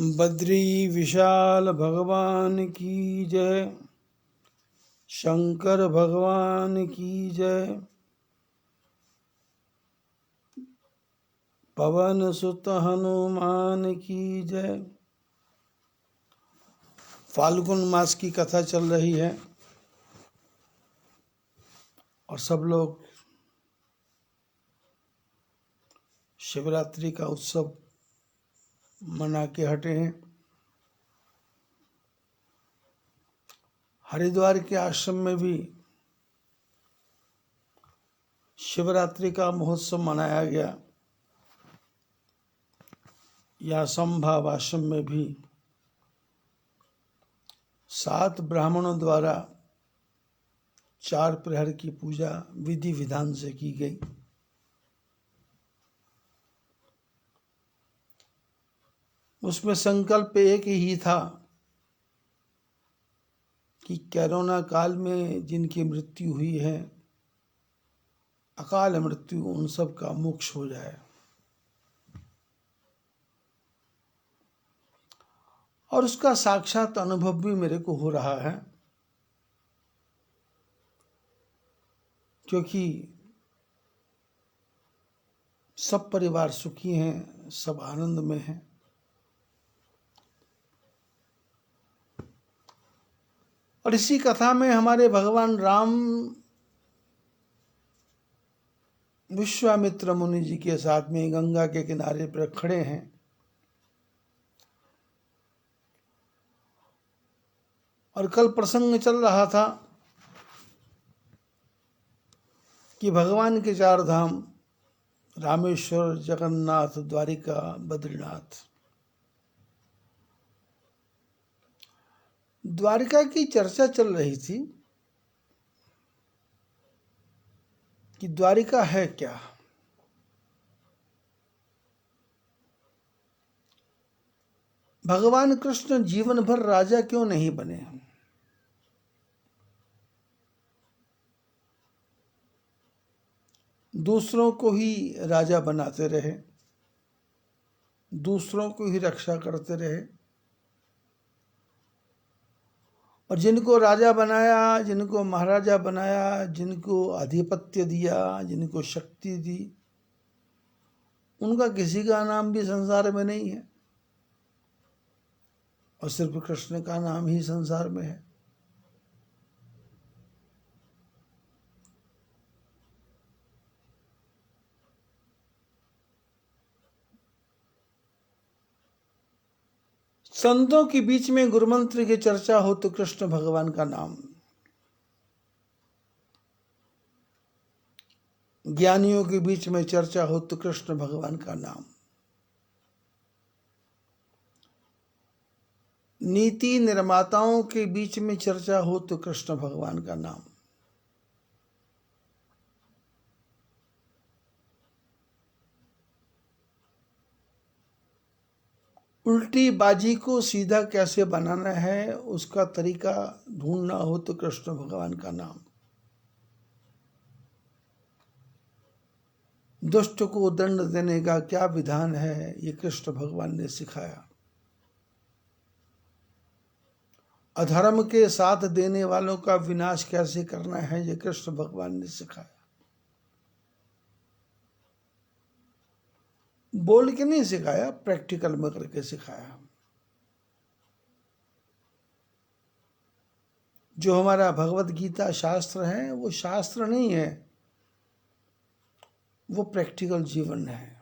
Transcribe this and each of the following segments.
बद्री विशाल भगवान की जय, शंकर भगवान की जय, पवन सुत हनुमान की जय। फाल्गुन मास की कथा चल रही है और सब लोग शिवरात्रि का उत्सव मना के हटे हैं। हरिद्वार के आश्रम में भी शिवरात्रि का महोत्सव मनाया गया। या संभाव आश्रम में भी 7 ब्राह्मणों द्वारा 4 प्रहर की पूजा विधि विधान से की गई। उसमें संकल्प एक ही था कि कोरोना काल में जिनकी मृत्यु हुई है, अकाल मृत्यु, उन सब का मोक्ष हो जाए। और उसका साक्षात अनुभव भी मेरे को हो रहा है, क्योंकि सब परिवार सुखी हैं, सब आनंद में हैं। और इसी कथा में हमारे भगवान राम विश्वामित्र मुनि जी के साथ में गंगा के किनारे पर खड़े हैं। और कल प्रसंग चल रहा था कि भगवान के 4 धाम रामेश्वर, जगन्नाथ, द्वारिका, बद्रीनाथ। द्वारिका की चर्चा चल रही थी कि द्वारिका है क्या। भगवान कृष्ण जीवन भर राजा क्यों नहीं बने? दूसरों को ही राजा बनाते रहे, दूसरों को ही रक्षा करते रहे। और जिनको राजा बनाया, जिनको महाराजा बनाया, जिनको आधिपत्य दिया, जिनको शक्ति दी, उनका किसी का नाम भी संसार में नहीं है। और सिर्फ कृष्ण का नाम ही संसार में है। संतों के बीच में गुरुमंत्र की चर्चा हो तो कृष्ण भगवान का नाम, ज्ञानियों के बीच में चर्चा हो तो कृष्ण भगवान का नाम, नीति निर्माताओं के बीच में चर्चा हो तो कृष्ण भगवान का नाम। उल्टी बाजी को सीधा कैसे बनाना है, उसका तरीका ढूंढना हो तो कृष्ण भगवान का नाम। दुष्ट को दंड देने का क्या विधान है, ये कृष्ण भगवान ने सिखाया। अधर्म के साथ देने वालों का विनाश कैसे करना है, ये कृष्ण भगवान ने सिखाया। बोल के नहीं सिखाया, प्रैक्टिकल में करके सिखाया। जो हमारा भगवत गीता शास्त्र है, वो शास्त्र नहीं है, वो प्रैक्टिकल जीवन है।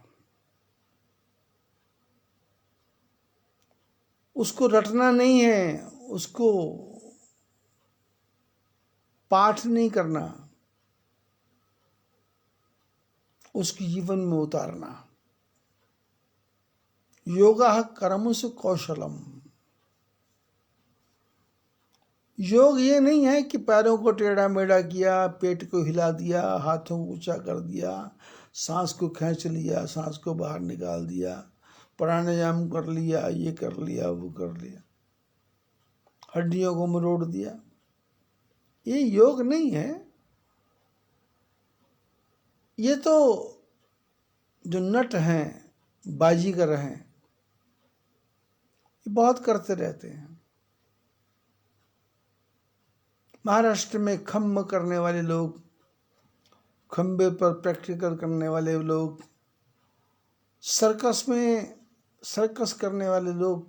उसको रटना नहीं है, उसको पाठ नहीं करना, उसके जीवन में उतारना। योगा कर्मसु कौशलम। योग ये नहीं है कि पैरों को टेढ़ा मेढ़ा किया, पेट को हिला दिया, हाथों को ऊंचा कर दिया, सांस को खींच लिया, सांस को बाहर निकाल दिया, प्राणायाम कर लिया, ये कर लिया, वो कर लिया, हड्डियों को मरोड़ दिया। ये योग नहीं है। ये तो जो नट हैं, बाजीगर हैं, ये बहुत करते रहते हैं। महाराष्ट्र में खम्म करने वाले लोग, खम्बे पर प्रैक्टिकल करने वाले लोग, सर्कस में सर्कस करने वाले लोग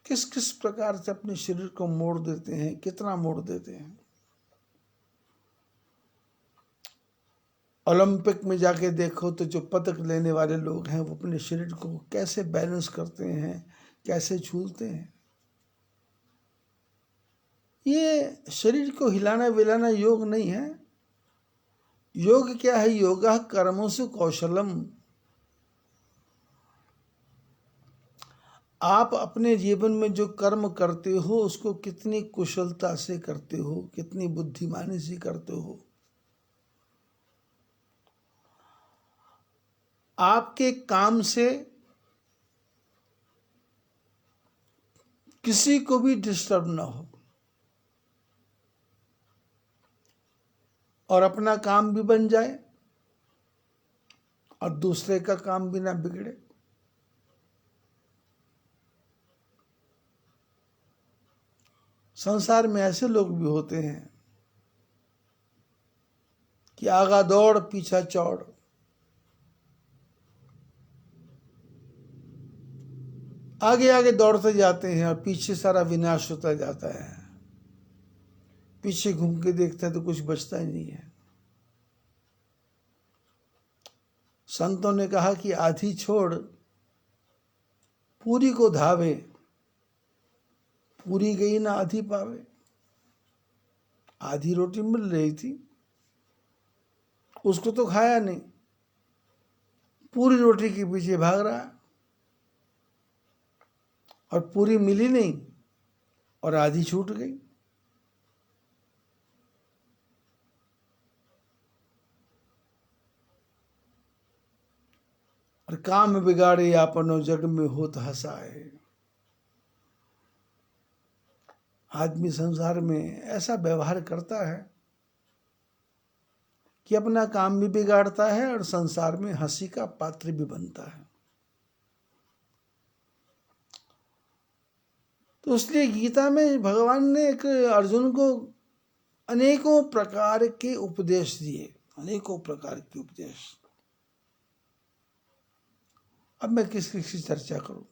किस किस प्रकार से अपने शरीर को मोड़ देते हैं, कितना मोड़ देते हैं। ओलंपिक में जाके देखो तो जो पदक लेने वाले लोग हैं वो अपने शरीर को कैसे बैलेंस करते हैं, कैसे झूलते हैं। ये शरीर को हिलाना विलाना योग नहीं है। योग क्या है? योगा कर्मसु कौशलम। आप अपने जीवन में जो कर्म करते हो उसको कितनी कुशलता से करते हो, कितनी बुद्धिमानी से करते हो। आपके काम से किसी को भी डिस्टर्ब ना हो और अपना काम भी बन जाए और दूसरे का काम भी ना बिगड़े। संसार में ऐसे लोग भी होते हैं कि आगा दौड़ पीछा चौड़, आगे आगे दौड़ते जाते हैं और पीछे सारा विनाश होता जाता है। पीछे घूम के देखता है तो कुछ बचता ही नहीं है। संतों ने कहा कि आधी छोड़ पूरी को धावे, पूरी गई ना आधी पावे। आधी रोटी मिल रही थी, उसको तो खाया नहीं, पूरी रोटी के पीछे भाग रहा है और पूरी मिली नहीं और आधी छूट गई। और काम बिगाड़े आपनो जग में होत हंसाए। आदमी संसार में ऐसा व्यवहार करता है कि अपना काम भी बिगाड़ता है और संसार में हंसी का पात्र भी बनता है। तो इसलिए गीता में भगवान ने एक अर्जुन को अनेकों प्रकार के उपदेश दिए, अनेकों प्रकार के उपदेश। अब मैं किस किस की चर्चा करूं?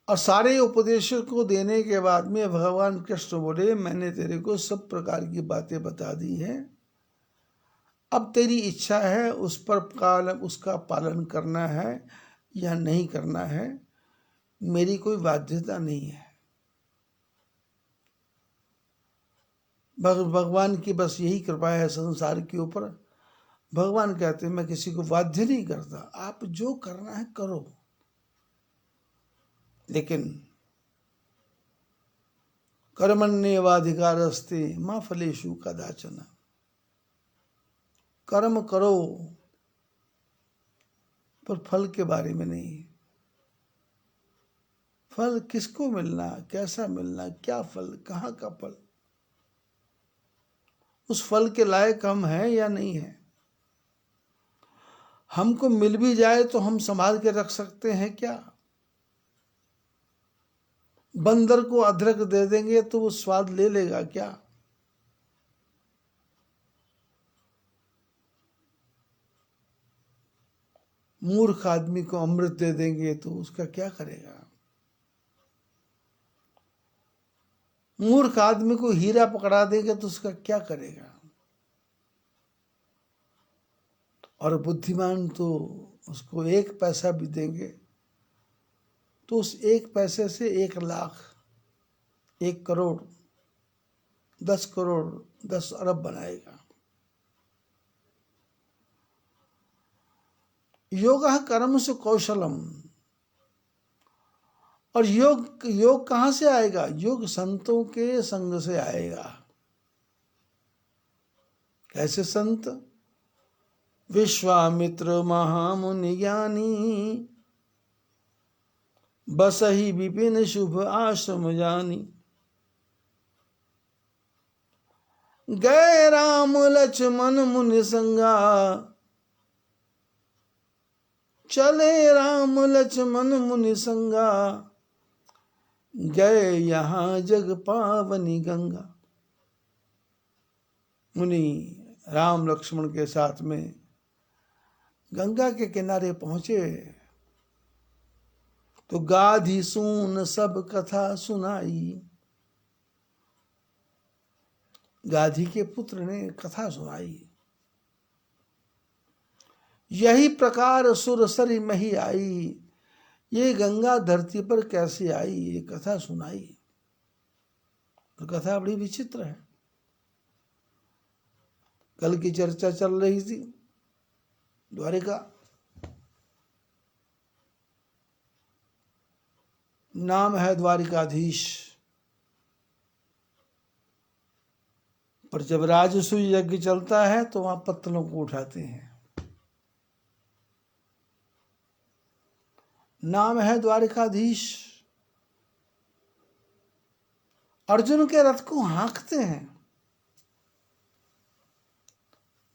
और सारे उपदेशों को देने के बाद में भगवान कृष्ण बोले, मैंने तेरे को सब प्रकार की बातें बता दी हैं, अब तेरी इच्छा है उस पर उसका पालन करना है या नहीं करना है, मेरी कोई बाध्यता नहीं है। भगवान की बस यही कृपा है संसार के ऊपर। भगवान कहते हैं मैं किसी को बाध्य नहीं करता, आप जो करना है करो, लेकिन कर्मण्येवाधिकारस्ते मा फलेषु कदाचन। कर्म करो पर फल के बारे में नहीं। फल किसको मिलना, कैसा मिलना, क्या फल, कहाँ का फल, उस फल के लायक हम हैं या नहीं है। हमको मिल भी जाए तो हम संभाल के रख सकते हैं क्या? बंदर को अदरक दे देंगे तो वो स्वाद ले लेगा क्या? मूर्ख आदमी को अमृत दे देंगे तो उसका क्या करेगा? मूर्ख आदमी को हीरा पकड़ा देंगे तो उसका क्या करेगा? और बुद्धिमान तो उसको 1 पैसा भी देंगे तो उस 1 पैसे से 1 लाख, 1 करोड़, 10 करोड़, 10 अरब बनाएगा। योगः कर्मसु कौशलम। और योग कहाँ से आएगा? योग संतों के संग से आएगा। कैसे संत? विश्वामित्र महामुनि ज्ञानी, बसहि विपिन शुभ आश्रम जानी। गए राम लक्ष्मण मुनि संगा, चले राम लक्ष्मण मुनि संगा, गए यहाँ जग पावनी गंगा। मुनि राम लक्ष्मण के साथ में गंगा के किनारे पहुंचे तो गाधी सून सब कथा सुनाई। गाधी के पुत्र ने कथा सुनाई, यही प्रकार सुरसरी मही आई, ये गंगा धरती पर कैसे आई, ये कथा सुनाई। तो कथा बड़ी विचित्र है। कल की चर्चा चल रही थी द्वारिका, नाम है द्वारिकाधीश, पर जब राजसूय यज्ञ चलता है तो वहां पत्तलों को उठाते हैं। नाम है द्वारिकाधीश। अर्जुन के रथ को हाँकते हैं,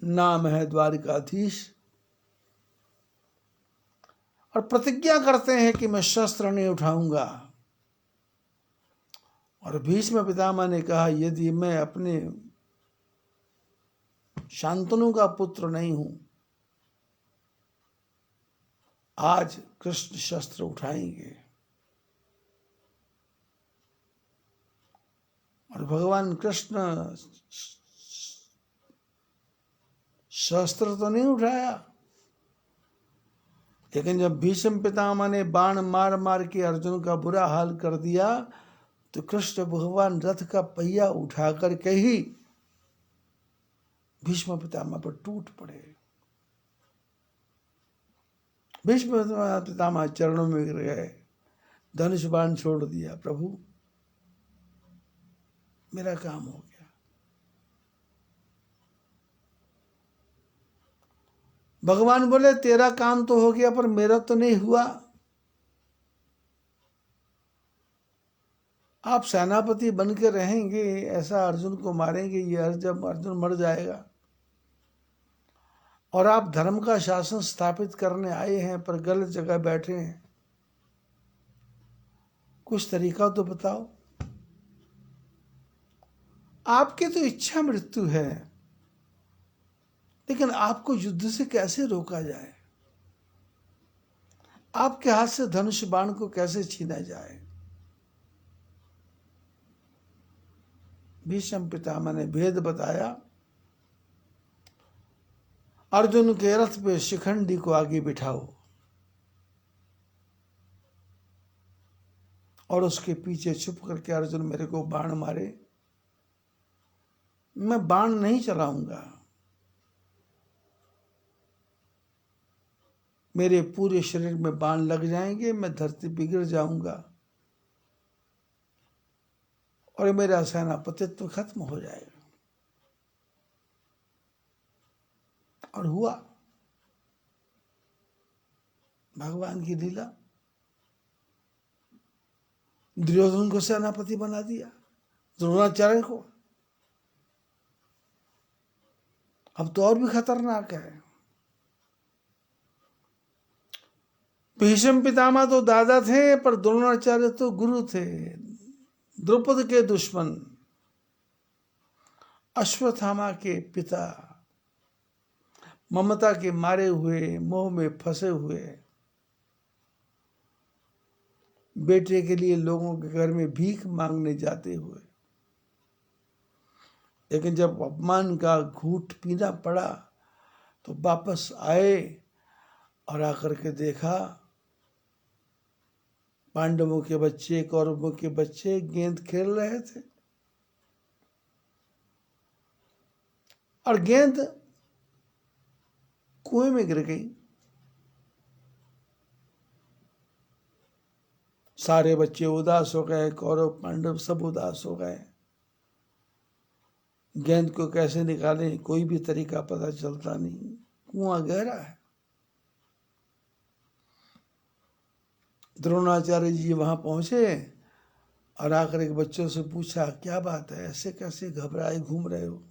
नाम है द्वारिकाधीश। और प्रतिज्ञा करते हैं कि मैं शस्त्र नहीं उठाऊंगा। और भीष्म पितामह ने कहा, यदि मैं अपने शांतनु का पुत्र नहीं हूं, आज कृष्ण शस्त्र उठाएंगे। और भगवान कृष्ण शस्त्र तो नहीं उठाया, लेकिन जब भीष्म पितामह ने बाण मार मार के अर्जुन का बुरा हाल कर दिया तो कृष्ण भगवान रथ का पहिया उठा करके ही भीष्म पितामह पर टूट पड़े। भीष्म पितामह चरणों में गिर गए, धनुष बाण छोड़ दिया, प्रभु मेरा काम हो गया। भगवान बोले, तेरा काम तो हो गया पर मेरा तो नहीं हुआ। आप सेनापति बन के रहेंगे, ऐसा अर्जुन को मारेंगे, ये जब अर्जुन मर जाएगा। और आप धर्म का शासन स्थापित करने आए हैं पर गलत जगह बैठे हैं, कुछ तरीका तो बताओ। आपकी तो इच्छा मृत्यु है, लेकिन आपको युद्ध से कैसे रोका जाए, आपके हाथ से धनुष बाण को कैसे छीना जाए। भीष्म पितामह ने भेद बताया। अर्जुन के रथ पे शिखंडी को आगे बिठाओ और उसके पीछे छुप करके अर्जुन मेरे को बाण मारे, मैं बाण नहीं चलाऊंगा। मेरे पूरे शरीर में बाण लग जाएंगे, मैं धरती पे गिर जाऊंगा और मेरा सेनापतित्व खत्म हो जाएगा। और हुआ, भगवान की लीला। दुर्योधन को सेनापति बना दिया, द्रोणाचार्य को। अब तो और भी खतरनाक है। भीष्म पितामह तो दादा थे पर द्रोणाचार्य तो गुरु थे, द्रौपद के दुश्मन, अश्वत्थामा के पिता, ममता के मारे हुए, मोह में फंसे हुए, बेटे के लिए लोगों के घर में भीख मांगने जाते हुए, लेकिन जब अपमान का घूंट पीना पड़ा तो वापस आए और आकर के देखा पांडवों के बच्चे, कौरवों के बच्चे गेंद खेल रहे थे और गेंद कुएं में गिर गई। सारे बच्चे उदास हो गए, कौरव पांडव सब उदास हो गए। गेंद को कैसे निकालें, कोई भी तरीका पता चलता नहीं, कुआं गहरा है। द्रोणाचार्य जी वहां पहुंचे और आकर एक बच्चों से पूछा, क्या बात है, ऐसे कैसे घबराए घूम रहे हो।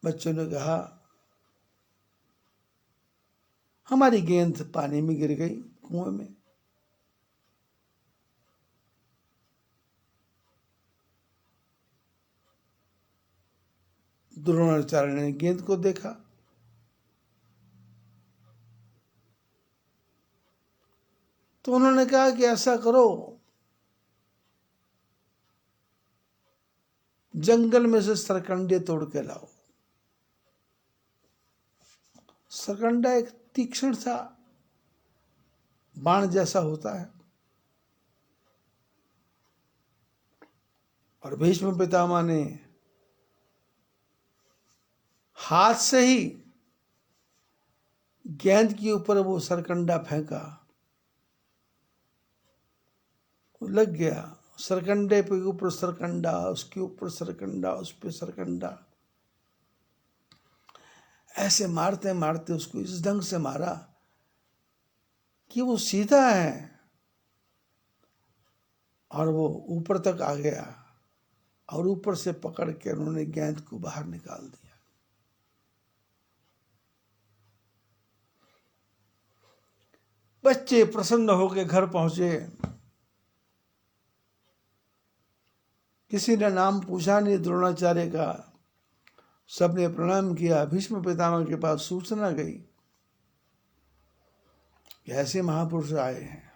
बच्चों ने कहा, हमारी गेंद पानी में गिर गई, कुएं में। द्रोणाचार्य ने गेंद को देखा, तो उन्होंने कहा कि ऐसा करो, जंगल में से सरकंडे तोड़ के लाओ। सरकंडा एक तीक्ष्ण सा बाण जैसा होता है, और भीष्म पितामह ने हाथ से ही गेंद के ऊपर वो सरकंडा फेंका, लग गया। सरकंडे पे ऊपर सरकंडा, उसके ऊपर सरकंडा, उस पे सरकंडा, ऐसे मारते मारते उसको इस ढंग से मारा कि वो सीधा है और वो ऊपर तक आ गया, और ऊपर से पकड़ के उन्होंने गेंद को बाहर निकाल दिया। बच्चे प्रसन्न होकर घर पहुंचे। किसी ने नाम पूछा नहीं द्रोणाचार्य का, सबने प्रणाम किया। भीष्म पितामह के पास सूचना गई कि ऐसे महापुरुष आए हैं।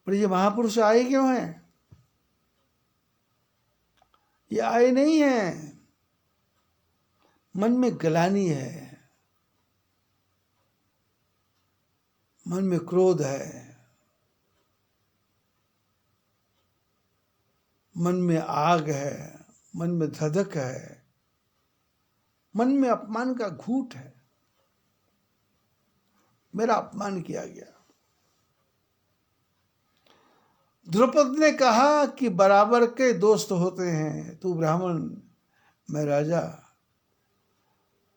पर ये महापुरुष आए क्यों हैं? ये आए नहीं हैं, मन में ग्लानि है, मन में क्रोध है, मन में आग है, मन में धधक है, मन में अपमान का घूंट है। मेरा अपमान किया गया। द्रौपदी ने कहा कि बराबर के दोस्त होते हैं, तू ब्राह्मण मैं राजा।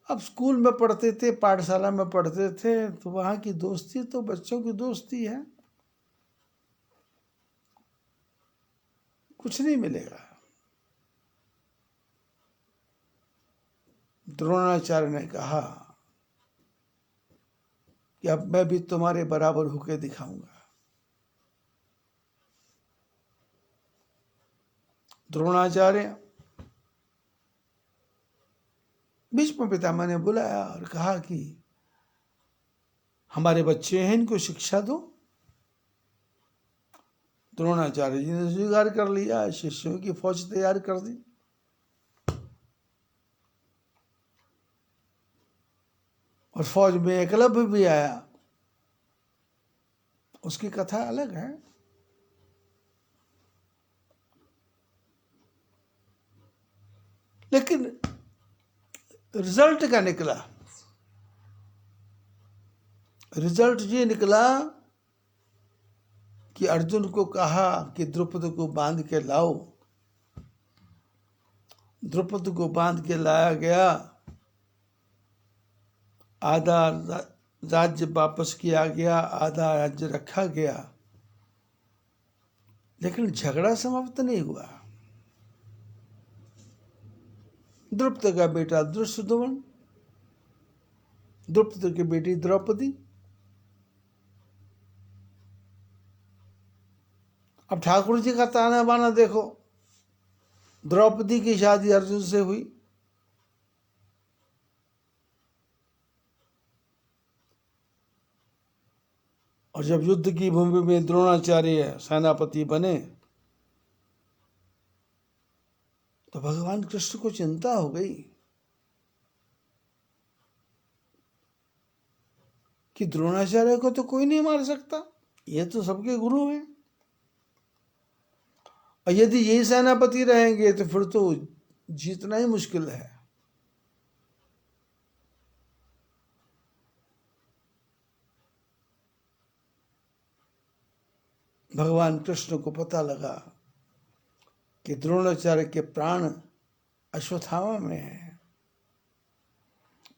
अब स्कूल में पढ़ते थे, पाठशाला में पढ़ते थे, तो वहां की दोस्ती तो बच्चों की दोस्ती है, कुछ नहीं मिलेगा। द्रोणाचार्य ने कहा कि अब मैं भी तुम्हारे बराबर होकर दिखाऊंगा। द्रोणाचार्य भीष्म पितामह ने बुलाया और कहा कि हमारे बच्चे हैं, इनको शिक्षा दो। द्रोणाचार्य जी ने स्वीकार कर लिया, शिष्यों की फौज तैयार कर दी। और फौज में एकलव्य भी आया, उसकी कथा अलग है। लेकिन रिजल्ट क्या निकला? रिजल्ट ये निकला कि अर्जुन को कहा कि द्रौपदी को बांध के लाओ। द्रौपदी को बांध के लाया गया, आधा राज्य वापस किया गया, आधा राज्य रखा गया, लेकिन झगड़ा समाप्त नहीं हुआ। द्रौपदी का बेटा धृष्टद्युम्न, द्रौपदी की बेटी द्रौपदी। अब ठाकुर जी का ताना बाना देखो, द्रौपदी की शादी अर्जुन से हुई, और जब युद्ध की भूमि में द्रोणाचार्य सेनापति बने तो भगवान कृष्ण को चिंता हो गई कि द्रोणाचार्य को तो कोई नहीं मार सकता, ये तो सबके गुरु हैं, और यदि यही सेनापति रहेंगे तो फिर तो जीतना ही मुश्किल है। भगवान कृष्ण को पता लगा कि द्रोणाचार्य के प्राण अश्वत्थामा में है,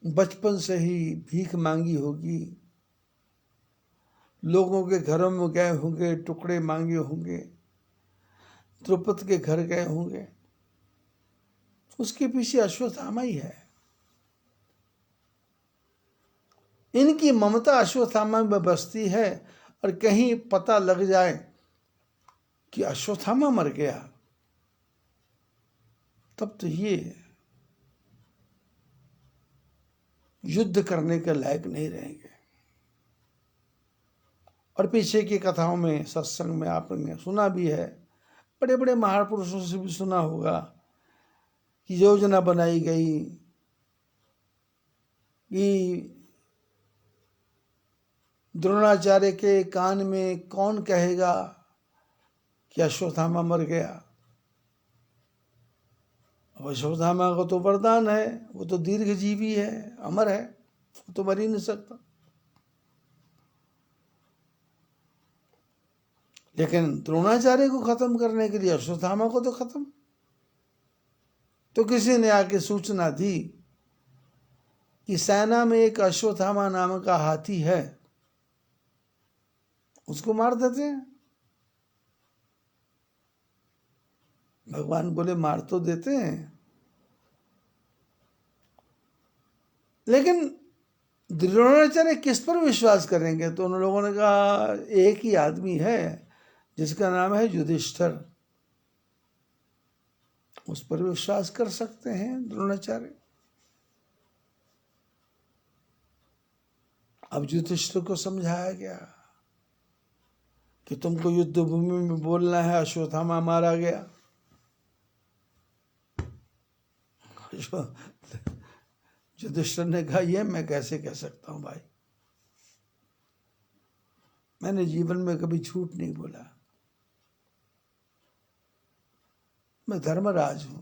बचपन से ही भीख मांगी होगी, लोगों के घरों में गए होंगे, टुकड़े मांगे होंगे, द्रौपदी के घर गए होंगे, उसके पीछे अश्वत्थामा ही है। इनकी ममता अश्वत्थामा में बसती है, और कहीं पता लग जाए कि अश्वत्थामा मर गया, तब तो ये युद्ध करने के लायक नहीं रहेंगे। और पीछे की कथाओं में, सत्संग में आपने सुना भी है, बड़े बड़े महापुरुषों से भी सुना होगा कि योजना बनाई गई कि द्रोणाचार्य के कान में कौन कहेगा कि अश्वत्थामा मर गया। अब अश्वत्थामा को तो वरदान है, वो तो दीर्घजीवी है, अमर है, वो तो मर ही नहीं सकता। लेकिन द्रोणाचार्य को खत्म करने के लिए अश्वत्थामा को तो खत्म। तो किसी ने आके सूचना दी कि सेना में एक अश्वत्थामा नाम का हाथी है, उसको मार देते हैं। भगवान बोले मार तो देते हैं, लेकिन द्रोणाचार्य किस पर विश्वास करेंगे? तो उन लोगों ने कहा एक ही आदमी है जिसका नाम है युधिष्ठिर, उस पर विश्वास कर सकते हैं द्रोणाचार्य। अब युधिष्ठिर को समझाया गया कि तुमको युद्ध भूमि में बोलना है अश्वत्थामा मारा गया। युधिष्ठिर ने कहा ये मैं कैसे कह सकता हूं भाई, मैंने जीवन में कभी झूठ नहीं बोला, मैं धर्मराज हूं।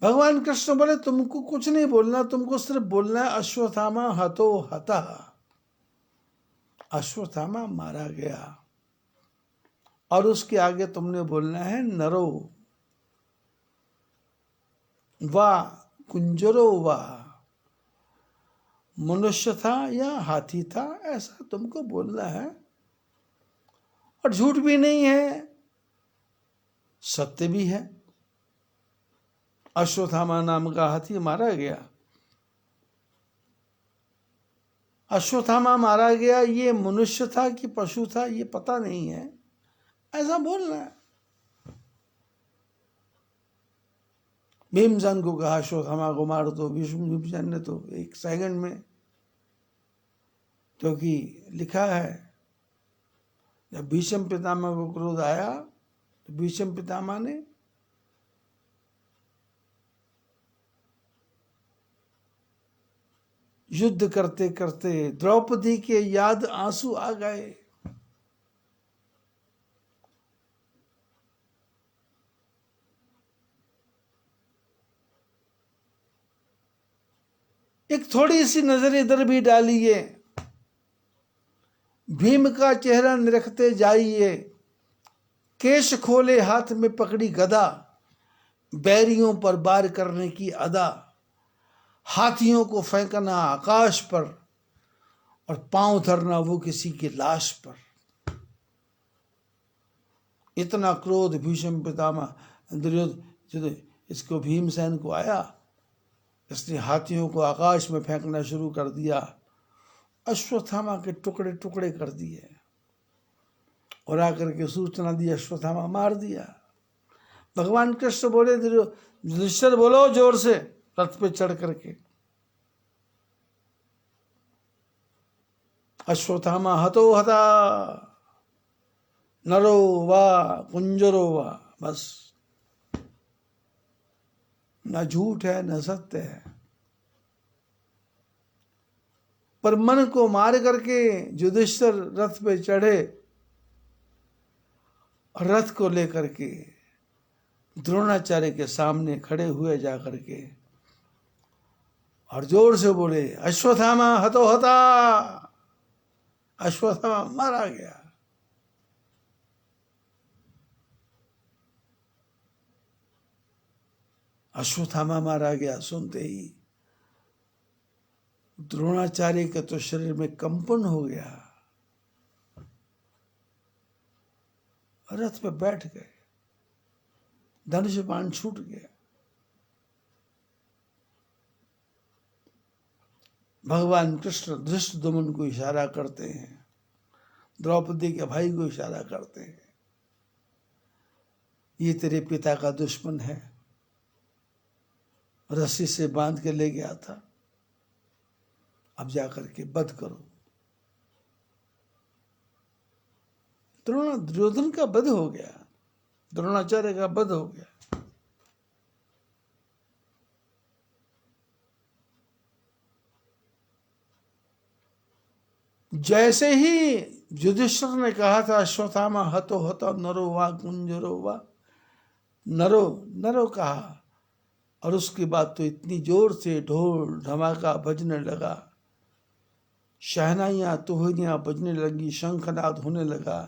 भगवान कृष्ण बोले तुमको कुछ नहीं बोलना, तुमको सिर्फ बोलना है अश्वत्थामा हतो हतः, अश्वत्थामा मारा गया। और उसके आगे तुमने बोलना है नरो वा कुंजरो वा, मनुष्य था या हाथी था, ऐसा तुमको बोलना है। और झूठ भी नहीं है, सत्य भी है। अश्वत्थामा नाम का हाथी मारा गया, अश्वत्थामा मारा गया, ये मनुष्य था कि पशु था ये पता नहीं है, ऐसा बोलना है। भीमसेन को कहा अश्वत्थामा को मार दो, भीमसेन ने तो एक सेकंड में, क्योंकि लिखा है जब भीष्म पितामह को क्रोध आया तो भीष्म पितामह ने युद्ध करते करते द्रौपदी के याद आंसू आ गए। एक थोड़ी सी नजर इधर भी डालिए, भीम का चेहरा निरखते जाइए, केश खोले हाथ में पकड़ी गदा, बैरियों पर वार करने की अदा, हाथियों को फेंकना आकाश पर और पांव धरना वो किसी की लाश पर। इतना क्रोध भीष्म पितामह दुर्योधन इसको भीमसेन को आया, इसने हाथियों को आकाश में फेंकना शुरू कर दिया, अश्वत्थामा के टुकड़े टुकड़े कर दिए और आकर के सूचना दी अश्वत्थामा मार दिया। भगवान कृष्ण बोले युधिष्ठिर बोलो जोर से रथ पे चढ़ करके, अश्वत्थामा हतो हता नरो वा कुंजरो वा, बस न झूठ है न सत्य है। पर मन को मार करके युधिष्ठिर रथ पे चढ़े और रथ को लेकर के द्रोणाचार्य के सामने खड़े हुए जाकर के और जोर से बोले अश्वत्थामा हतो हता, अश्वत्थामा मारा गया। अश्वत्थामा मारा गया सुनते ही द्रोणाचार्य के तो शरीर में कंपन हो गया, रथ पे बैठ गए। धनुष बाण छूट गया। भगवान कृष्ण धृष्टद्युम्न को इशारा करते हैं, द्रौपदी के भाई को इशारा करते हैं, ये तेरे पिता का दुश्मन है, रस्सी से बांध के ले गया था, अब जाकर के वध करो। दुर्योधन का वध हो गया, द्रोणाचार्य का वध हो गया। जैसे ही युधिष्ठिर ने कहा था अश्वत्थामा हतो हतो नरो वा कुंजरो वा, नरो नरो कहा, और उसके बाद तो इतनी जोर से ढोल धमाका बजने लगा, शहनाइयाँ तुहिनियाँ बजने लगी, शंखनाद होने लगा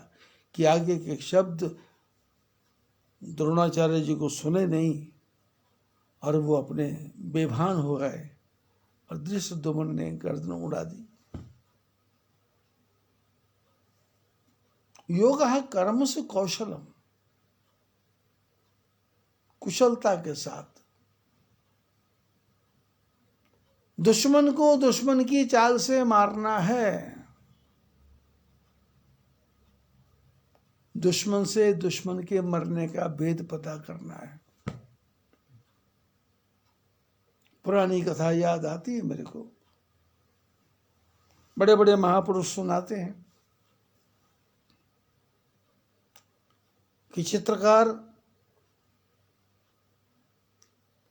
कि आगे के शब्द द्रोणाचार्य जी को सुने नहीं, और वो अपने बेभान हो गए, और धृष्टद्युम्न ने गर्दन उड़ा दी। योगः कर्म से कौशलम, कुशलता के साथ दुश्मन को दुश्मन की चाल से मारना है, दुश्मन से दुश्मन के मरने का भेद पता करना है। पुरानी कथा याद आती है मेरे को, बड़े बड़े महापुरुष सुनाते हैं कि चित्रकार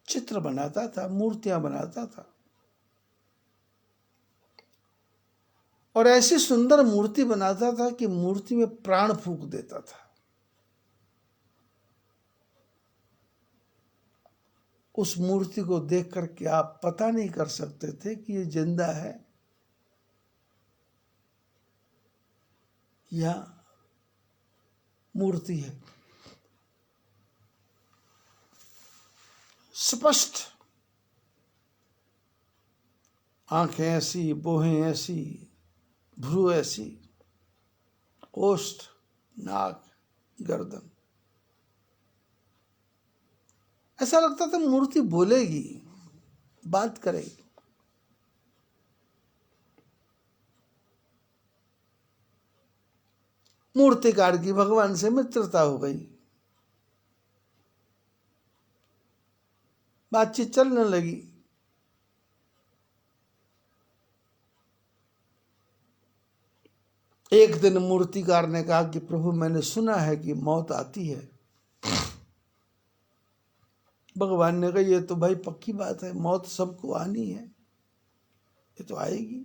चित्र बनाता था, मूर्तियां बनाता था, और ऐसी सुंदर मूर्ति बनाता था कि मूर्ति में प्राण फूंक देता था। उस मूर्ति को देख करके आप पता नहीं कर सकते थे कि ये जिंदा है या मूर्ति है। स्पष्ट आंखें ऐसी, बोहें ऐसी, भ्रू ऐसी, ओष्ठ, नाक, गर्दन, ऐसा लगता था मूर्ति बोलेगी, बात करेगी। मूर्तिकार की भगवान से मित्रता हो गई, बातचीत चलने लगी। एक दिन मूर्तिकार ने कहा कि प्रभु मैंने सुना है कि मौत आती है। भगवान ने कहा ये तो भाई पक्की बात है, मौत सबको आनी है, ये तो आएगी।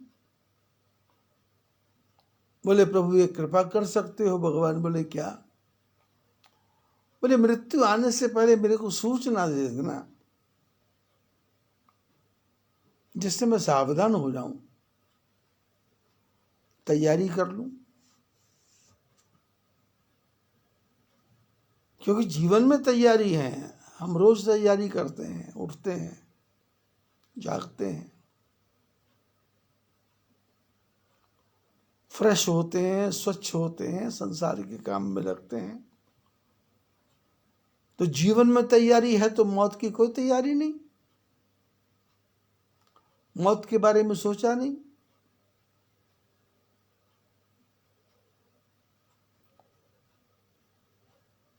बोले प्रभु ये कृपा कर सकते हो? भगवान बोले क्या? बोले मृत्यु आने से पहले मेरे को सूचना दे देना, जिससे मैं सावधान हो जाऊं, तैयारी कर लूं। क्योंकि जीवन में तैयारी है, हम रोज तैयारी करते हैं, उठते हैं, जागते हैं, फ्रेश होते हैं, स्वच्छ होते हैं, संसार के काम में लगते हैं। तो जीवन में तैयारी है तो मौत की कोई तैयारी नहीं, मौत के बारे में सोचा नहीं।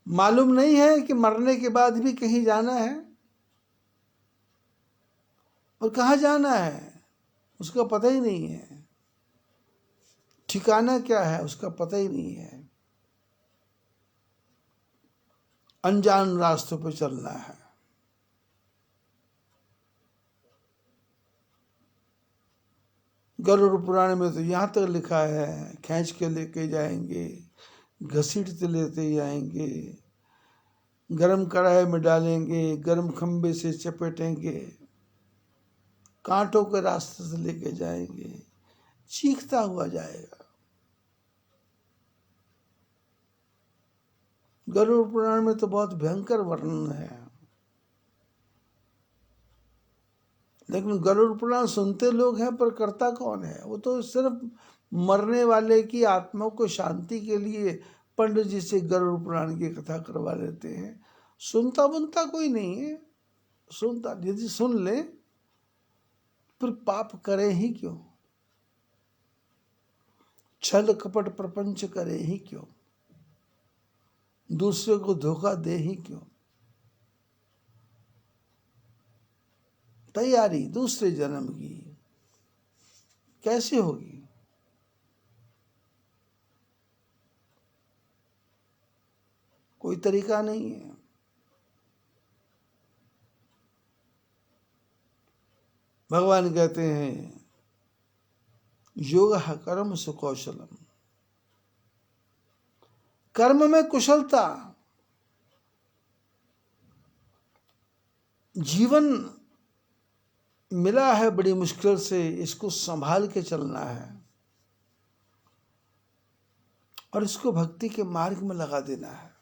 मालूम नहीं है कि मरने के बाद भी कहीं जाना है, और कहाँ जाना है उसका पता ही नहीं है, ठिकाना क्या है उसका पता ही नहीं है, अनजान रास्तों पर चलना है। गरुड़ पुराण में तो यहाँ तक लिखा है, खींच के लेके जाएंगे, घसीटते लेते जाएंगे, गरम कढ़ाई में डालेंगे, गरम खंबे से चपेटेंगे, कांटों के रास्ते से लेके जाएंगे, चीखता हुआ जाएगा। गरुड़ पुराण में तो बहुत भयंकर वर्णन है, लेकिन गरुड़ पुराण सुनते लोग हैं पर करता कौन है? वो तो सिर्फ मरने वाले की आत्मा को शांति के लिए पंडित जी से गरुड़ पुराण की कथा करवा लेते हैं, सुनता बुनता कोई नहीं है। सुनता यदि सुन ले फिर पाप करे ही क्यों, छल कपट प्रपंच करे ही क्यों, दूसरे को धोखा दे ही क्यों। तैयारी दूसरे जन्म की कैसे होगी? कोई तरीका नहीं है। भगवान कहते हैं योग कर्म सुकौशलम, कर्म में कुशलता। जीवन मिला है बड़ी मुश्किल से, इसको संभाल के चलना है और इसको भक्ति के मार्ग में लगा देना है,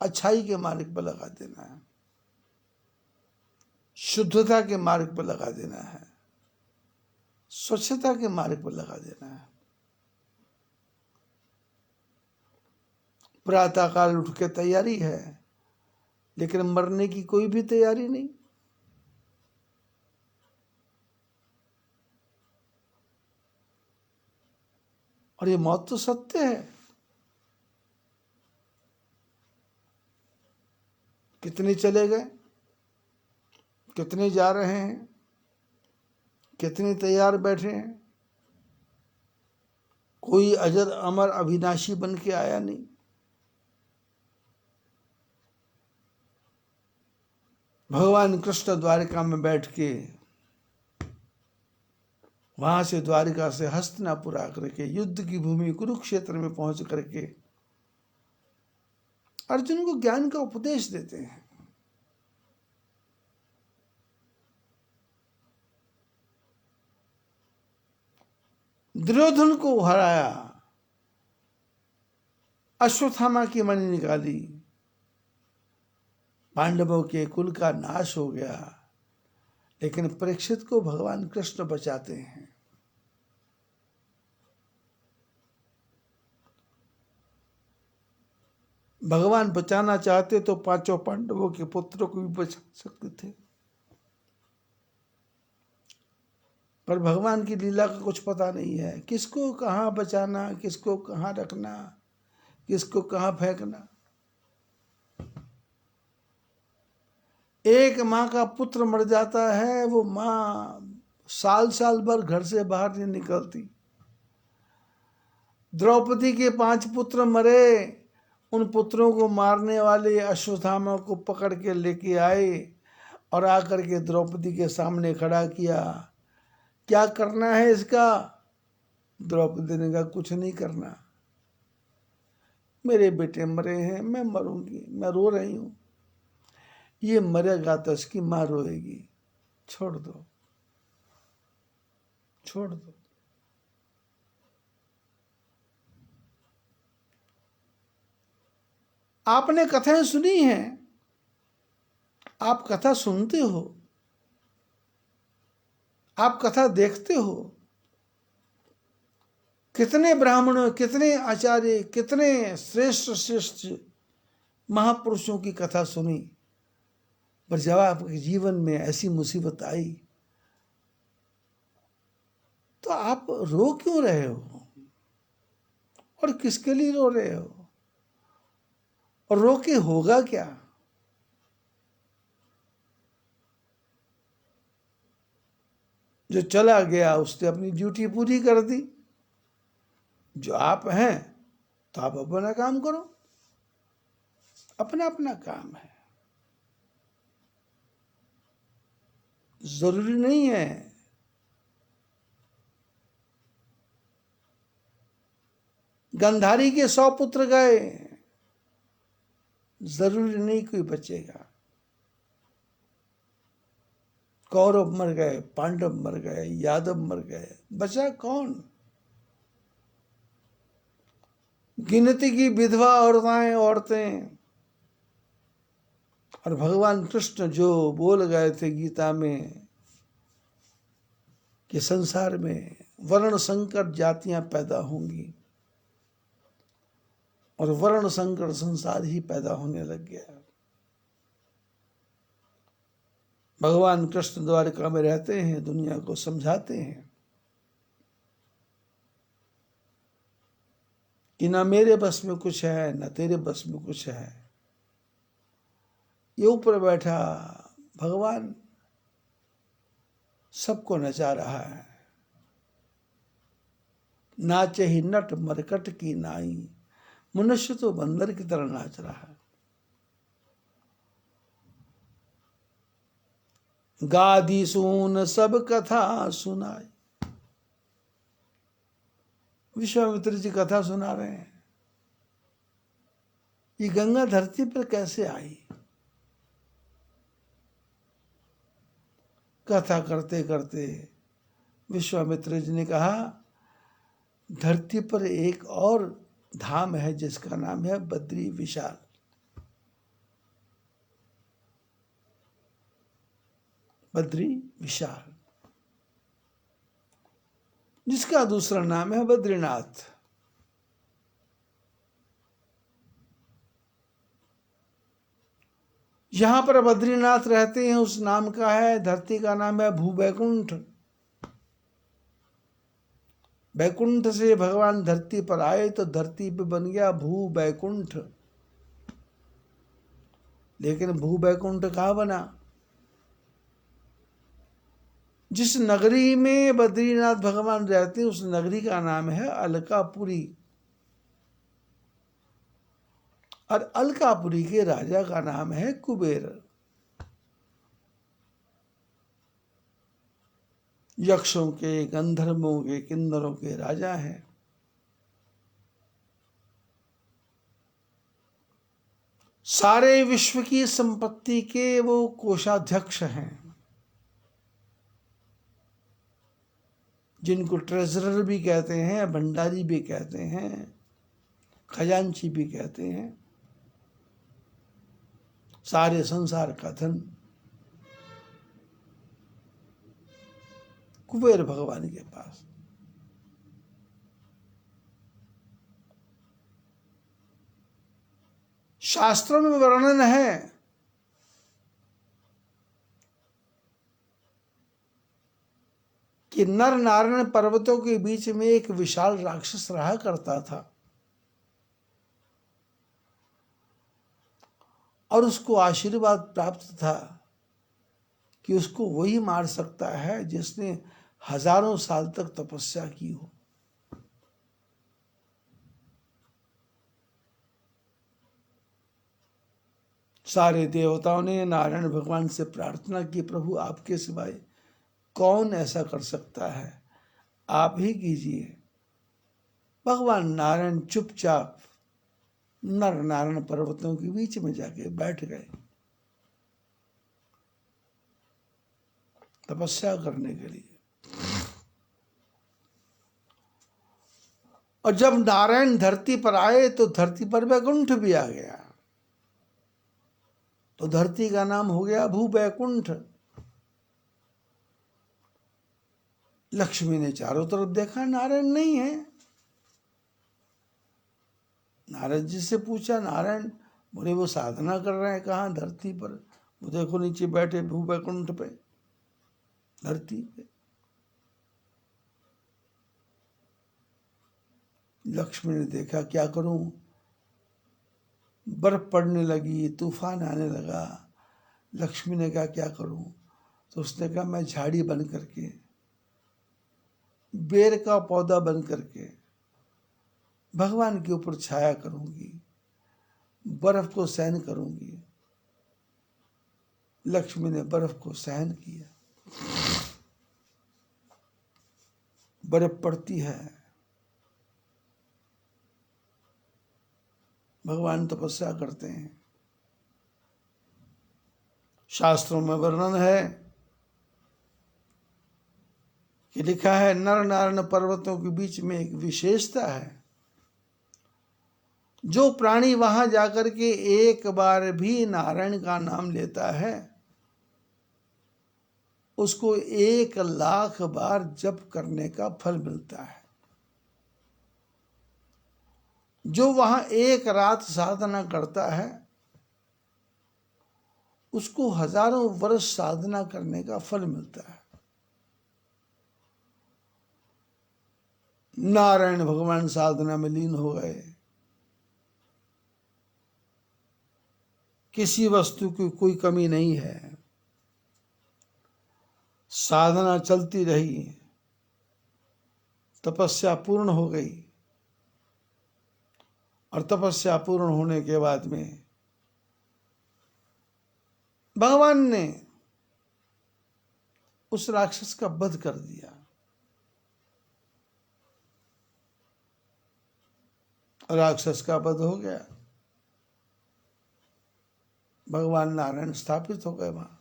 अच्छाई के मार्ग पर लगा देना है, शुद्धता के मार्ग पर लगा देना है, स्वच्छता के मार्ग पर लगा देना है। प्रातःकाल उठ के तैयारी है, लेकिन मरने की कोई भी तैयारी नहीं। और ये मौत तो सत्य है। कितने चले गए, कितने जा रहे हैं, कितने तैयार बैठे हैं। कोई अजर अमर अविनाशी बन के आया नहीं। भगवान कृष्ण द्वारिका में बैठ के वहां से द्वारिका से हस्तिनापुर आकर के युद्ध की भूमि कुरुक्षेत्र में पहुंच करके अर्जुन को ज्ञान का उपदेश देते हैं। दुर्योधन को हराया, अश्वत्थामा की मणि निकाली, पांडवों के कुल का नाश हो गया, लेकिन परीक्षित को भगवान कृष्ण बचाते हैं। भगवान बचाना चाहते तो पांचों पांडवों के पुत्रों को भी बचा सकते थे, पर भगवान की लीला का कुछ पता नहीं है, किसको कहाँ बचाना, किसको कहाँ रखना, किसको कहाँ फेंकना। एक माँ का पुत्र मर जाता है, वो माँ साल साल भर घर से बाहर नहीं निकलती। द्रौपदी के 5 पुत्र मरे, उन पुत्रों को मारने वाले अश्वत्थामा को पकड़ के लेके आए और आकर के द्रौपदी के सामने खड़ा किया। क्या करना है इसका? द्रौपदी ने कहा कुछ नहीं करना, मेरे बेटे मरे हैं, मैं मरूंगी, मैं रो रही हूं, ये मरेगा तो इसकी मां रोएगी, छोड़ दो, छोड़ दो। आपने कथाएं सुनी हैं, आप कथा सुनते हो, आप कथा देखते हो। कितने ब्राह्मणों, कितने आचार्य, कितने श्रेष्ठ श्रेष्ठ महापुरुषों की कथा सुनी, पर जब आपके जीवन में ऐसी मुसीबत आई तो आप रो क्यों रहे हो और किसके लिए रो रहे हो और रो के होगा क्या? जो चला गया उसने अपनी ड्यूटी पूरी कर दी। जो आप हैं तो आप अपना काम करो, अपना अपना काम है। जरूरी नहीं है गंधारी के 100 पुत्र गए, जरूरी नहीं कोई बचेगा। कौरव मर गए, पांडव मर गए, यादव मर गए, बचा कौन? गिनती की विधवा औरतें। और भगवान कृष्ण जो बोल गए थे गीता में कि संसार में वर्ण संकर जातियां पैदा होंगी और वर्ण संकर संसार ही पैदा होने लग गया। भगवान कृष्ण द्वारका में रहते हैं, दुनिया को समझाते हैं कि ना मेरे बस में कुछ है, ना तेरे बस में कुछ है। ये ऊपर बैठा भगवान सबको नचा रहा है। नाचे ही नट मरकट की नाई, मनुष्य तो बंदर की तरह नाच रहा है। गादी सून सब कथा सुनाई। विश्वामित्र जी कथा सुना रहे हैं। ये गंगा धरती पर कैसे आई? कथा करते करते विश्वामित्र जी ने कहा, धरती पर एक और धाम है जिसका नाम है बद्री विशाल। बद्री विशाल, जिसका दूसरा नाम है बद्रीनाथ। यहां पर बद्रीनाथ रहते हैं, उस नाम का है। धरती का नाम है भूवैकुंठ। वैकुंठ से भगवान धरती पर आए तो धरती पे बन गया भू वैकुंठ। लेकिन भू वैकुंठ कहाँ बना? जिस नगरी में बद्रीनाथ भगवान रहते हैं उस नगरी का नाम है अलकापुरी। और अलकापुरी के राजा का नाम है कुबेर। यक्षों के, गंधर्वों के, किन्नरों के राजा हैं। सारे विश्व की संपत्ति के वो कोषाध्यक्ष हैं, जिनको ट्रेजरर भी कहते हैं, भंडारी भी कहते हैं, खजांची भी कहते हैं। सारे संसार का धन कुबेर भगवान के पास। शास्त्रों में वर्णन है कि नर नारायण पर्वतों के बीच में एक विशाल राक्षस रहा करता था और उसको आशीर्वाद प्राप्त था कि उसको वही मार सकता है जिसने हजारों साल तक तपस्या की हो। सारे देवताओं ने नारायण भगवान से प्रार्थना की, प्रभु आपके सिवाय कौन ऐसा कर सकता है, आप ही कीजिए। भगवान नारायण चुपचाप नर नारायण पर्वतों के बीच में जाके बैठ गए तपस्या करने के लिए। और जब नारायण धरती पर आए तो धरती पर वैकुंठ भी आ गया, तो धरती का नाम हो गया भू वैकुंठ। लक्ष्मी ने चारों तरफ देखा, नारायण नहीं है। नारद जी से पूछा, नारायण बोले वो साधना कर रहे हैं। कहाँ? धरती पर। वो देखो नीचे बैठे भू वैकुंठ पे, धरती पे। लक्ष्मी ने देखा, क्या करूं? बर्फ पड़ने लगी, तूफान आने लगा। लक्ष्मी ने कहा क्या करूं? तो उसने कहा मैं झाड़ी बन करके, बेर का पौधा बन करके भगवान के ऊपर छाया करूंगी, बर्फ को सहन करूंगी। लक्ष्मी ने बर्फ को सहन किया। बर्फ पड़ती है, भगवान तपस्या करते हैं। शास्त्रों में वर्णन है कि लिखा है, नर नारायण पर्वतों के बीच में एक विशेषता है। जो प्राणी वहां जाकर के एक बार भी नारायण का नाम लेता है उसको 1,00,000 बार जप करने का फल मिलता है। जो वहां एक रात साधना करता है उसको हजारों वर्ष साधना करने का फल मिलता है। नारायण भगवान साधना में लीन हो गए, किसी वस्तु की कोई कमी नहीं है, साधना चलती रही, तपस्या पूर्ण हो गई और तपस्या पूर्ण होने के बाद में भगवान ने उस राक्षस का वध कर दिया। राक्षस का वध हो गया, भगवान नारायण स्थापित हो गए वहां।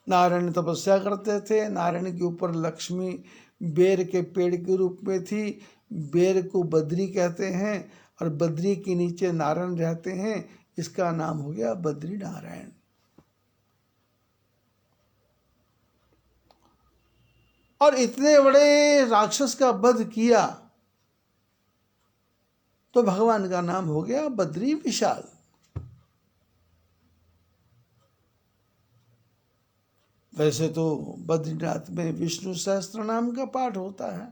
नारायण तपस्या करते थे, नारायण के ऊपर लक्ष्मी बेर के पेड़ के रूप में थी। बेर को बद्री कहते हैं और बद्री के नीचे नारायण रहते हैं, इसका नाम हो गया बद्री नारायण। और इतने बड़े राक्षस का वध किया तो भगवान का नाम हो गया बद्री विशाल। वैसे तो बद्रीनाथ में विष्णु सहस्त्र नाम का पाठ होता है,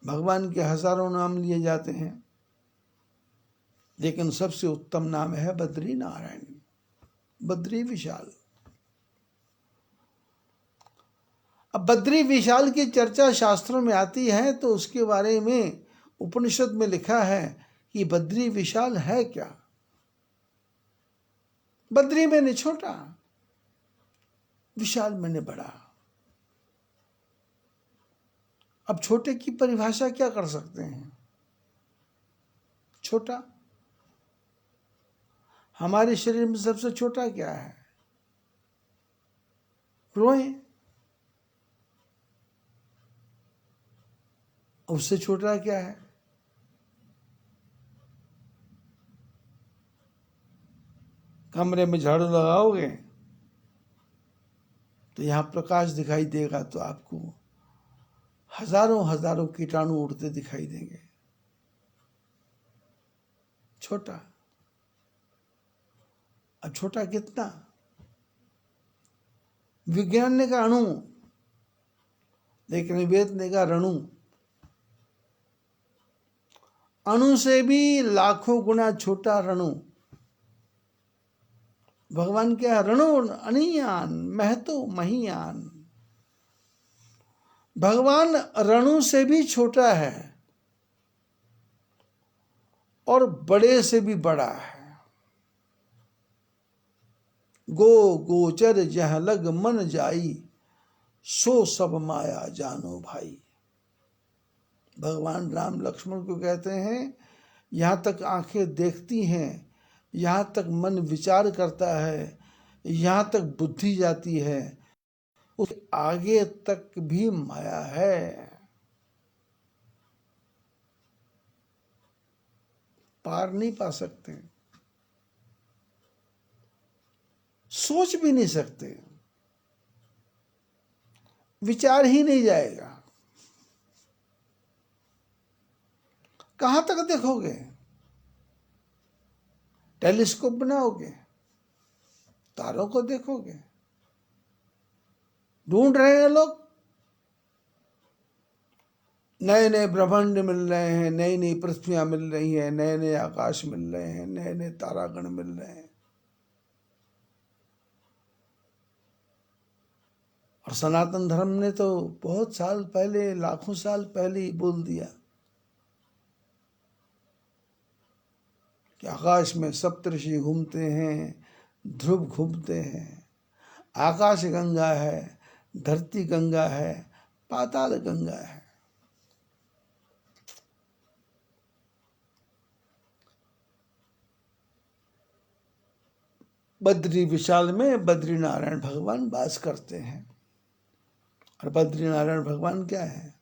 भगवान के हजारों नाम लिए जाते हैं, लेकिन सबसे उत्तम नाम है बद्री नारायण, बद्री विशाल। अब बद्री विशाल की चर्चा शास्त्रों में आती है तो उसके बारे में उपनिषद में लिखा है कि बद्री विशाल है क्या। बद्री मैंने छोटा, विशाल मैंने बड़ा। अब छोटे की परिभाषा क्या कर सकते हैं? छोटा, हमारे शरीर में सबसे छोटा क्या है? रोए। उससे छोटा क्या है? कमरे में झाड़ू लगाओगे तो यहां प्रकाश दिखाई देगा तो आपको हजारों हजारों कीटाणु उड़ते दिखाई देंगे। छोटा। अब छोटा कितना? विज्ञान ने कहा अणु, लेकिन वेद ने कहा रणु। अणु से भी लाखों गुना छोटा रणु। भगवान क्या है? रणु अनियान महतो महियान। भगवान रणु से भी छोटा है और बड़े से भी बड़ा है। गो गोचर जह लग मन जाई, सो सब माया जानो भाई। भगवान राम लक्ष्मण को कहते हैं, यहां तक आंखें देखती हैं, यहां तक मन विचार करता है, यहां तक बुद्धि जाती है, उस आगे तक भी माया है। पार नहीं पा सकते, सोच भी नहीं सकते, विचार ही नहीं जाएगा। कहां तक देखोगे? टेलीस्कोप बनाओगे, तारों को देखोगे। ढूंढ रहे हैं लोग, नए नए ब्रह्मांड मिल रहे हैं, नई नई पृथ्वियां मिल रही हैं, नए नए आकाश मिल रहे हैं, नए नए तारागण मिल रहे हैं। और सनातन धर्म ने तो बहुत साल पहले, लाखों साल पहले ही बोल दिया कि आकाश में सप्तऋषि घूमते हैं, ध्रुव घूमते हैं, आकाश गंगा है, धरती गंगा है, पाताल गंगा है। बद्री विशाल में बद्री नारायण भगवान वास करते हैं। और बद्री नारायण भगवान क्या है?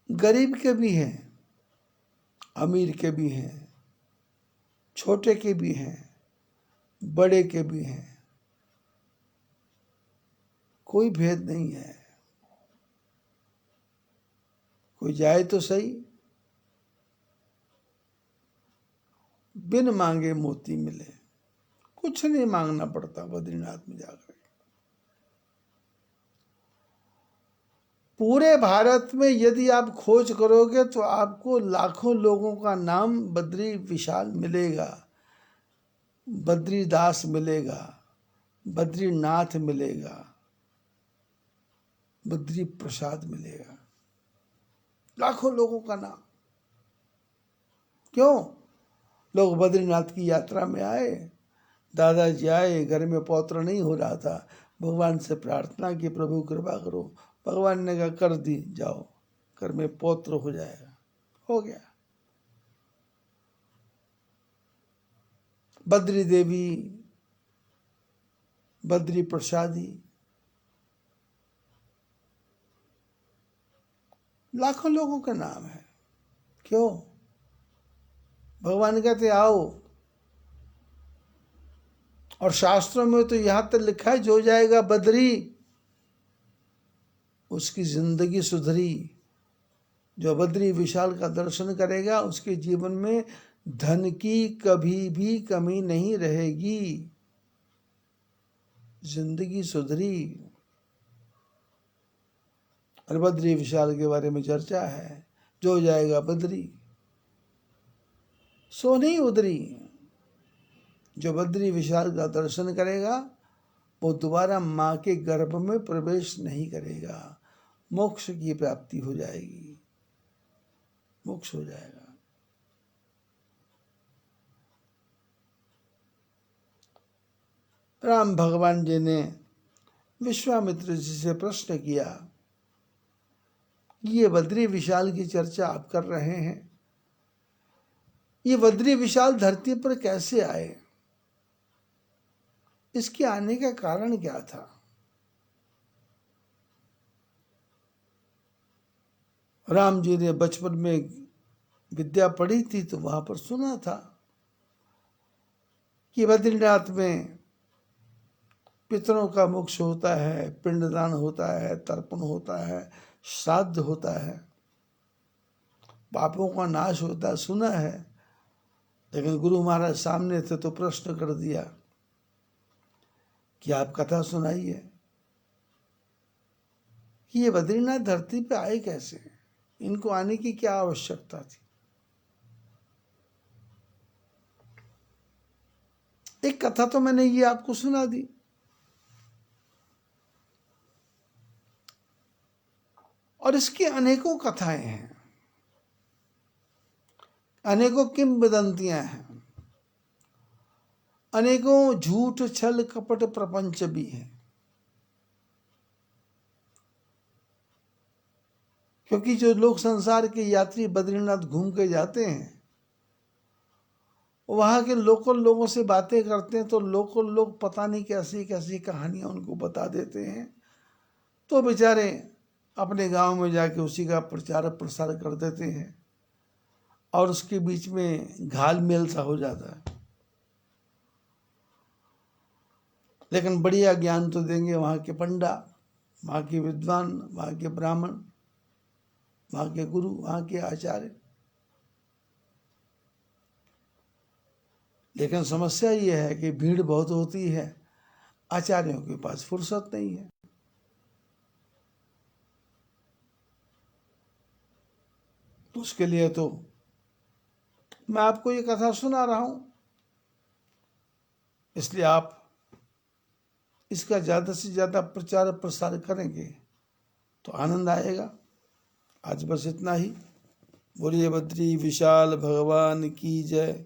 गरीब के भी हैं, अमीर के भी हैं, छोटे के भी हैं, बड़े के भी हैं। कोई भेद नहीं है। कोई जाए तो सही, बिन मांगे मोती मिले। कुछ नहीं मांगना पड़ता बद्रीनाथ में जाकर। पूरे भारत में यदि आप खोज करोगे तो आपको लाखों लोगों का नाम बद्री विशाल मिलेगा, बद्रीदास मिलेगा, बद्रीनाथ मिलेगा, बद्री प्रसाद मिलेगा, लाखों लोगों का नाम। क्यों? लोग बद्रीनाथ की यात्रा में आए, दादाजी आए, घर में पौत्र नहीं हो रहा था, भगवान से प्रार्थना की प्रभु कृपा करो। भगवान ने कहा कर दी, जाओ घर में पौत्र हो जाएगा। हो गया। बद्री देवी, बद्री प्रसादी, लाखों लोगों का नाम है। क्यों? भगवान कहते आओ। और शास्त्रों में तो यहां तक लिखा है, जो जाएगा बद्री उसकी जिंदगी सुधरी। जो बद्री विशाल का दर्शन करेगा उसके जीवन में धन की कभी भी कमी नहीं रहेगी, जिंदगी सुधरी। और बद्री विशाल के बारे में चर्चा है, जो जाएगा बद्री सो नहीं उधरी। जो बद्री विशाल का दर्शन करेगा वो दोबारा माँ के गर्भ में प्रवेश नहीं करेगा, मोक्ष की प्राप्ति हो जाएगी, मोक्ष हो जाएगा। राम भगवान जी ने विश्वामित्र जी से प्रश्न किया, ये बद्री विशाल की चर्चा आप कर रहे हैं, ये बद्री विशाल धरती पर कैसे आए? इसके आने का कारण क्या था? राम जी ने बचपन में विद्या पढ़ी थी तो वहां पर सुना था कि बद्रीनाथ में पितरों का मोक्ष होता है, पिंडदान होता है, तर्पण होता है, श्राद्ध होता है, पापों का नाश होता है, सुना है। लेकिन गुरु महाराज सामने थे तो प्रश्न कर दिया कि आप कथा सुनाइए कि ये बद्रीनाथ धरती पे आए कैसे, इनको आने की क्या आवश्यकता थी। एक कथा तो मैंने ये आपको सुना दी। और इसकी अनेकों कथाएं हैं, अनेकों किंवदंतियां हैं, अनेकों झूठ छल कपट प्रपंच भी हैं। क्योंकि जो लोग संसार के यात्री बद्रीनाथ घूम के जाते हैं, वहां के लोकल लोगों से बातें करते हैं तो लोकल लोग पता नहीं कैसी कैसी कहानियां उनको बता देते हैं, तो बेचारे अपने गांव में जाके उसी का प्रचार प्रसार कर देते हैं और उसके बीच में घाल मेल सा हो जाता है। लेकिन बढ़िया ज्ञान तो देंगे वहाँ के पंडा, वहाँ के विद्वान, वहाँ के ब्राह्मण, वहाँ के गुरु, वहाँ के आचार्य। लेकिन समस्या ये है कि भीड़ बहुत होती है, आचार्यों के पास फुर्सत नहीं है। तो उसके लिए तो मैं आपको ये कथा सुना रहा हूं, इसलिए आप इसका ज़्यादा से ज़्यादा प्रचार प्रसार करेंगे तो आनंद आएगा। आज बस इतना ही। बोलिए बद्री विशाल भगवान की जय।